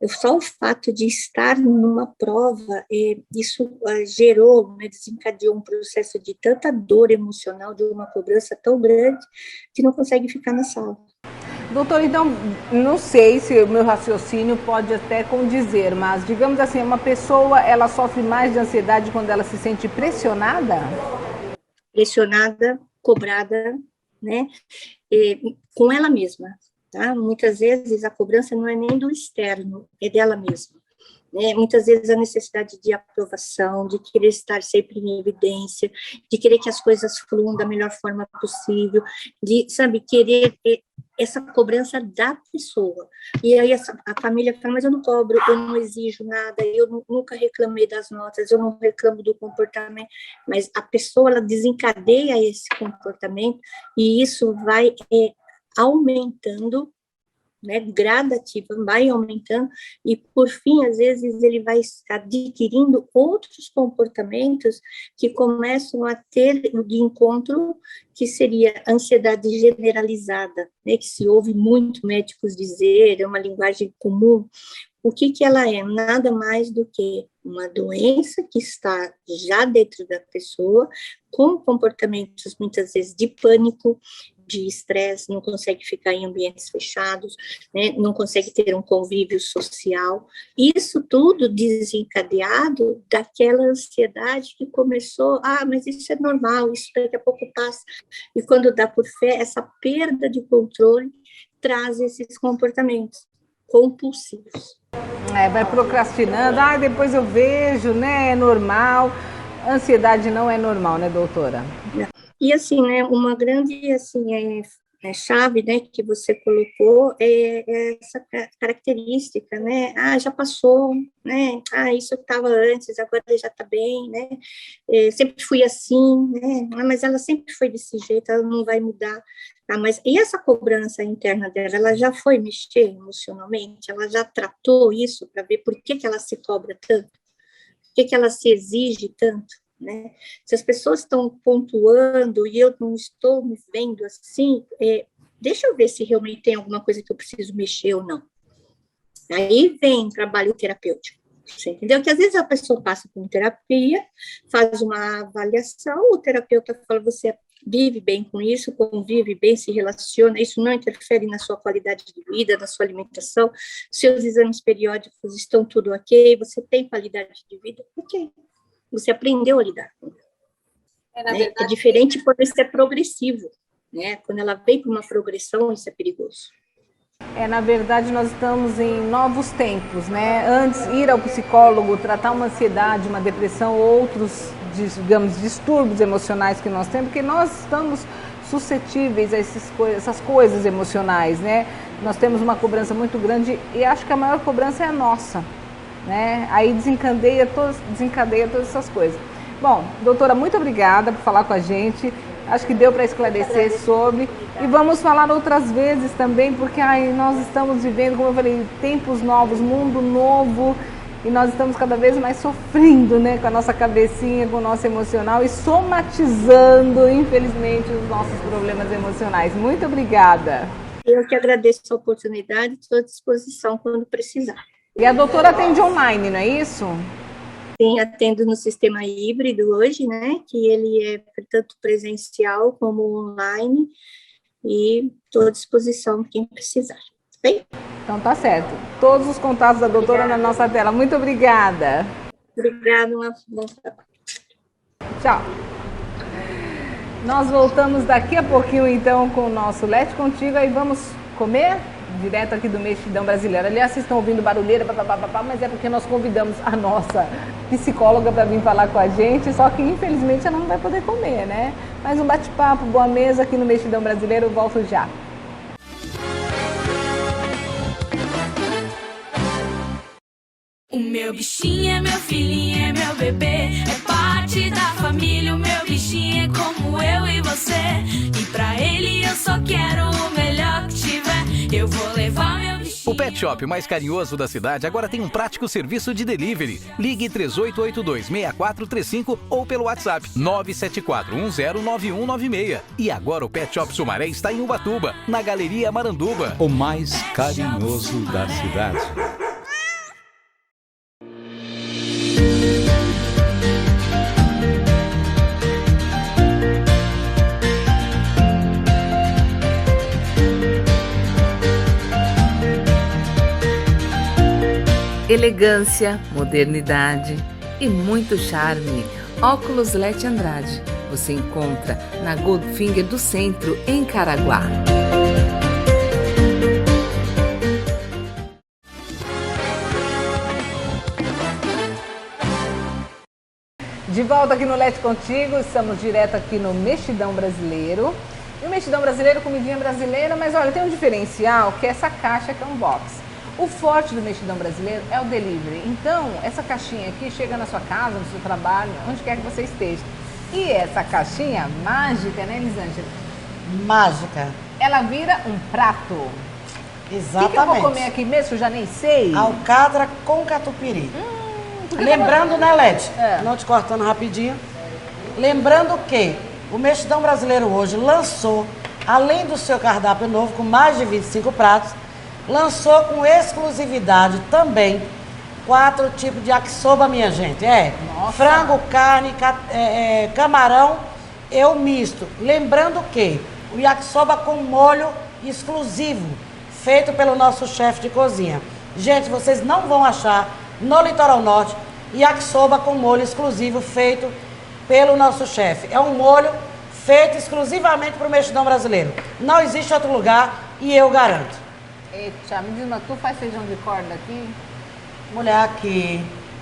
Só o fato de estar numa prova, isso gerou, né, desencadeou um processo de tanta dor emocional, de uma cobrança tão grande, que não consegue ficar na sala. Doutor, então, não sei se o meu raciocínio pode até condizer, mas, digamos assim, uma pessoa, ela sofre mais de ansiedade quando ela se sente pressionada? Pressionada, cobrada, né, com ela mesma. Tá? Muitas vezes a cobrança não é nem do externo, é dela mesma. Né? Muitas vezes a necessidade de aprovação, de querer estar sempre em evidência, de querer que as coisas fluam da melhor forma possível, de, sabe, querer essa cobrança da pessoa. E aí a família fala, mas eu não cobro, eu não exijo nada, eu nunca reclamei das notas, eu não reclamo do comportamento, mas a pessoa, ela desencadeia esse comportamento e isso vai aumentando, né, gradativa, vai aumentando, e por fim, às vezes, ele vai adquirindo outros comportamentos que começam a ter de encontro, que seria ansiedade generalizada, né, que se ouve muito médicos dizer, é uma linguagem comum. O que ela é? Nada mais do que uma doença que está já dentro da pessoa, com comportamentos, muitas vezes, de pânico, de estresse, não consegue ficar em ambientes fechados, né, não consegue ter um convívio social. Isso tudo desencadeado daquela ansiedade que começou, mas isso é normal, isso daqui a pouco passa. E quando dá por fé, essa perda de controle traz esses comportamentos compulsivos. Vai procrastinando, depois eu vejo, né, é normal. Ansiedade não é normal, né, doutora? E assim, né, uma grande assim, chave, né, que você colocou é essa característica, né, já passou, né, isso estava antes, agora já está bem, né, sempre fui assim, né, mas ela sempre foi desse jeito, ela não vai mudar, mas e essa cobrança interna dela, ela já foi mexer emocionalmente, ela já tratou isso para ver por que ela se cobra tanto, por que ela se exige tanto? Né? Se as pessoas estão pontuando e eu não estou me vendo assim, deixa eu ver se realmente tem alguma coisa que eu preciso mexer ou não. Aí vem trabalho terapêutico, você entendeu? Que às vezes a pessoa passa por terapia, faz uma avaliação, o terapeuta fala, você vive bem com isso, convive bem, se relaciona, isso não interfere na sua qualidade de vida, na sua alimentação, seus exames periódicos estão tudo ok, você tem qualidade de vida, ok. Você aprendeu a lidar com ela. Né? É diferente quando isso é progressivo, né? Quando ela vem para uma progressão, isso é perigoso. Na verdade, nós estamos em novos tempos, né? Antes, ir ao psicólogo, tratar uma ansiedade, uma depressão, outros, digamos, distúrbios emocionais que nós temos, porque nós estamos suscetíveis a essas coisas emocionais, né? Nós temos uma cobrança muito grande e acho que a maior cobrança é a nossa, né? Aí desencadeia todas essas coisas. Bom, doutora, muito obrigada por falar com a gente. Acho que deu para esclarecer sobre. E vamos falar outras vezes também, porque nós estamos vivendo, como eu falei, tempos novos, mundo novo. E nós estamos cada vez mais sofrendo, né, com a nossa cabecinha, com o nosso emocional e somatizando, infelizmente, os nossos problemas emocionais. Muito obrigada. Eu que agradeço a oportunidade, estou à disposição quando precisar. E a doutora atende online, não é isso? Sim, atendo no sistema híbrido hoje, né, que ele é tanto presencial como online, e estou à disposição quem precisar. Bem? Então tá certo. Todos os contatos da doutora na nossa tela. Muito obrigada. Obrigada, bom trabalho. Tchau. Nós voltamos daqui a pouquinho, então, com o nosso Lete Contigo, aí vamos comer direto aqui do Mexidão Brasileiro. Aliás, vocês estão ouvindo barulheira, mas é porque nós convidamos a nossa psicóloga para vir falar com a gente, só que infelizmente ela não vai poder comer, né? Mas um bate-papo, boa mesa aqui no Mexidão Brasileiro, eu volto já. O meu bichinho é meu filhinho, é meu bebê, é parte da família. O meu bichinho é como eu e você, e pra ele eu só quero o melhor que tiver. Eu vou levar meu bichinho. O Pet Shop mais carinhoso da cidade agora tem um prático serviço de delivery. Ligue 3882-6435 ou pelo WhatsApp 974109196. E agora o Pet Shop Sumaré está em Ubatuba, na Galeria Maranduba. O mais carinhoso da cidade. Elegância, modernidade e muito charme. Óculos Lete Andrade. Você encontra na Goldfinger do Centro, em Caraguá. De volta aqui no Lete Contigo, estamos direto aqui no Mexidão Brasileiro. E o Mexidão Brasileiro, comidinha brasileira, mas olha, tem um diferencial que é essa caixa que é um box. O forte do Mexidão Brasileiro é o delivery. Então, essa caixinha aqui chega na sua casa, no seu trabalho, onde quer que você esteja. E essa caixinha mágica, né, Elisângela? Mágica. Ela vira um prato. Exatamente. O que eu vou comer aqui mesmo? Eu já nem sei. Alcatra com catupiry. Lembrando, né, Lete? Não te cortando rapidinho. Lembrando que o Mexidão Brasileiro hoje lançou, além do seu cardápio novo, com mais de 25 pratos, lançou com exclusividade também 4 tipos de yakisoba, minha gente. Nossa. Frango, carne, camarão, eu misto. Lembrando que o yakisoba com molho exclusivo, feito pelo nosso chefe de cozinha. Gente, vocês não vão achar no Litoral Norte yakisoba com molho exclusivo feito pelo nosso chefe. É um molho feito exclusivamente para o Mexidão Brasileiro. Não existe outro lugar e eu garanto. Eita, me diz, mas tu faz feijão de corda aqui? Mulher,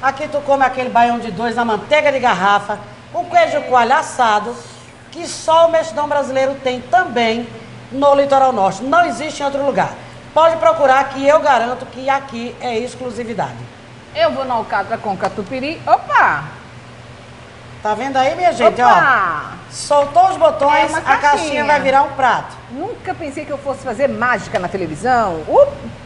aqui tu come aquele baião de 2 na manteiga de garrafa, com queijo coalho assado, que só o Mexidão Brasileiro tem também no Litoral Norte. Não existe em outro lugar. Pode procurar que eu garanto que aqui é exclusividade. Eu vou na alcatra com catupiry. Opa! Tá vendo aí, minha gente? Opa! Ó, soltou os botões, É a caixinha vai virar um prato. Nunca pensei que eu fosse fazer mágica na televisão.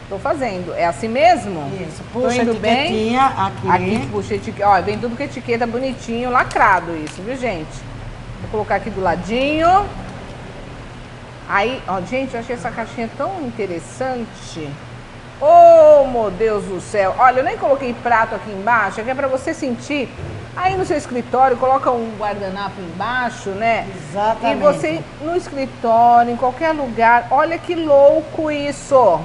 Tô fazendo. É assim mesmo? Isso, Tô puxa a indo bem. etiquetinha aqui. Aqui, puxa a etiqueta. Ó, vem tudo com etiqueta bonitinho, lacrado isso, viu, gente? Vou colocar aqui do ladinho. Aí, ó, gente, eu achei essa caixinha tão interessante. Oh, meu Deus do céu. Olha, eu nem coloquei prato aqui embaixo, é que é pra você sentir. Aí no seu escritório, coloca um guardanapo embaixo, né? Exatamente. E você, no escritório, em qualquer lugar, olha que louco isso.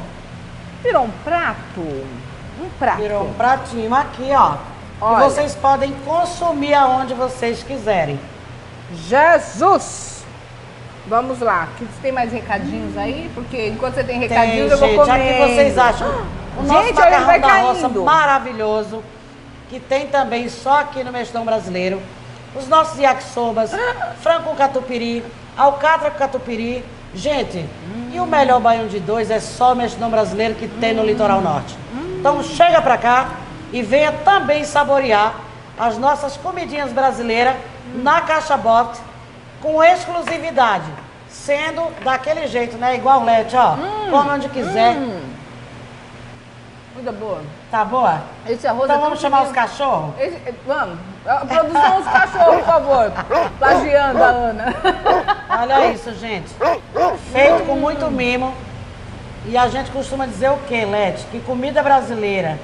Virou um prato. Um prato. Virou um pratinho aqui, ó. Olha. E vocês podem consumir aonde vocês quiserem. Jesus! Vamos lá. Você tem mais recadinhos aí? Porque enquanto você tem recadinhos, eu vou gente, comendo. o que vocês acham? O nosso Gente, olha, vai macarrão da roça caindo. maravilhoso, que tem também só aqui no Mexidão Brasileiro. Os nossos yakisobas, frango com catupiry, alcatra com catupiry. Gente, e o melhor baião de dois é só o Mexidão Brasileiro que tem no Litoral Norte. Então chega pra cá e venha também saborear as nossas comidinhas brasileiras na caixa box com exclusividade, sendo daquele jeito, né? Igual o Lete, ó. Come onde quiser. Muito boa. Tá boa? Esse arroz Então é tão vamos chamar os pequeno. cachorros? Vamos. Produção, os cachorros, por favor. Plagiando a Ana. Olha isso, gente. Feito com muito mimo. E a gente costuma dizer o quê, Lete? Que comida brasileira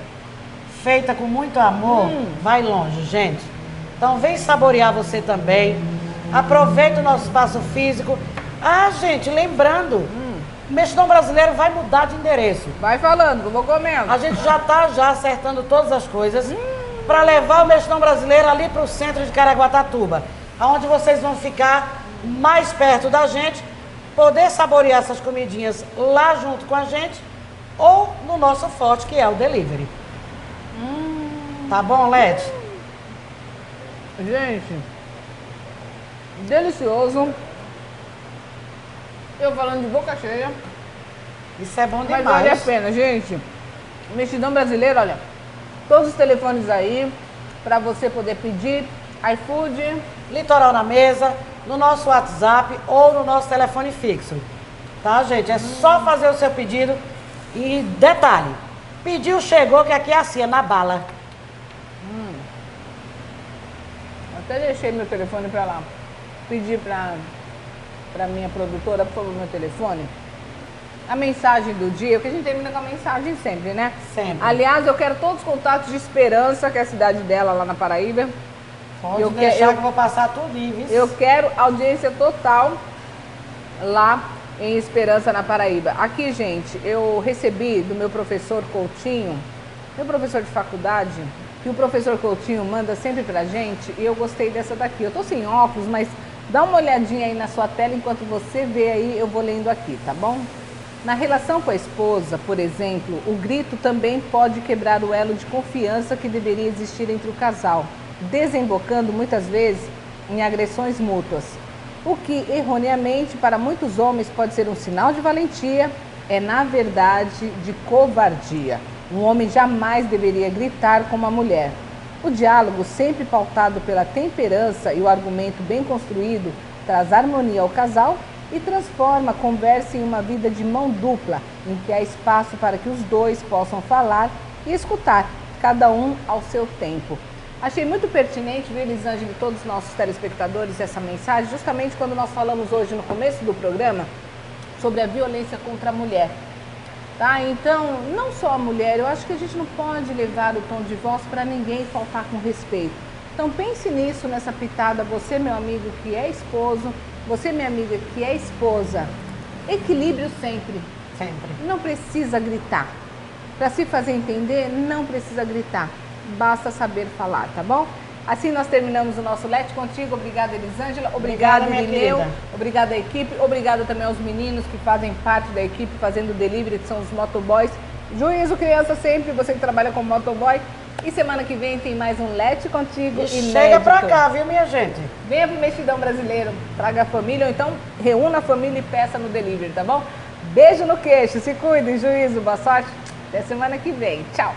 feita com muito amor vai longe, gente. Então vem saborear você também. Aproveita o nosso espaço físico. Ah, gente, lembrando, o Mexidão Brasileiro vai mudar de endereço. Vai falando, que eu vou comendo. A gente já está acertando todas as coisas para levar o Mexidão Brasileiro ali para o centro de Caraguatatuba, onde vocês vão ficar mais perto da gente, poder saborear essas comidinhas lá junto com a gente ou no nosso forte, que é o delivery. Tá bom, Lete? Gente, delicioso. Eu falando de boca cheia. Isso é bom Mas demais. vale a pena, gente. Mexidão Brasileiro, olha, todos os telefones aí para você poder pedir iFood, Litoral na mesa, no nosso WhatsApp ou no nosso telefone fixo. Tá, gente? É só fazer o seu pedido. E detalhe, pediu, chegou, que aqui é assim, é na bala. Até deixei meu telefone para lá. Pedi para minha produtora, por favor, meu telefone. A mensagem do dia, porque a gente termina com a mensagem sempre, né? Sempre. Aliás, eu quero todos os contatos de Esperança, que é a cidade dela, lá na Paraíba. Pode deixar que eu vou passar tudo, viu? Eu quero audiência total lá em Esperança, na Paraíba. Aqui, gente, eu recebi do meu professor Coutinho, meu professor de faculdade, que o professor Coutinho manda sempre pra gente, e eu gostei dessa daqui. Eu tô sem óculos, mas dá uma olhadinha aí na sua tela, enquanto você vê aí, eu vou lendo aqui, tá bom? Na relação com a esposa, por exemplo, o grito também pode quebrar o elo de confiança que deveria existir entre o casal, desembocando muitas vezes em agressões mútuas. O que, erroneamente, para muitos homens pode ser um sinal de valentia, é, na verdade, de covardia. Um homem jamais deveria gritar com uma mulher. O diálogo, sempre pautado pela temperança e o argumento bem construído, traz harmonia ao casal e transforma a conversa em uma vida de mão dupla, em que há espaço para que os dois possam falar e escutar, cada um ao seu tempo. Achei muito pertinente, viu, Elisângela, e todos os nossos telespectadores, essa mensagem, justamente quando nós falamos hoje no começo do programa sobre a violência contra a mulher. Tá? Então, não só a mulher, eu acho que a gente não pode levar o tom de voz para ninguém faltar com respeito. Então pense nisso, nessa pitada, você, meu amigo que é esposo, você, minha amiga que é esposa, equilíbrio sempre. Sempre. Não precisa gritar. Para se fazer entender, não precisa gritar. Basta saber falar, tá bom? Assim nós terminamos o nosso Lete Contigo. Obrigada, Elisângela. Obrigada, Irineu. Obrigada à equipe. Obrigada também aos meninos que fazem parte da equipe fazendo o delivery, que são os motoboys. Juízo Criança sempre, você que trabalha como motoboy. E semana que vem tem mais um Lete Contigo inédito. Chega pra cá, viu, minha gente? Venha pro Mexidão Brasileiro, traga a família, ou então reúna a família e peça no delivery, tá bom? Beijo no queixo, se cuidem, juízo, boa sorte. Até semana que vem. Tchau!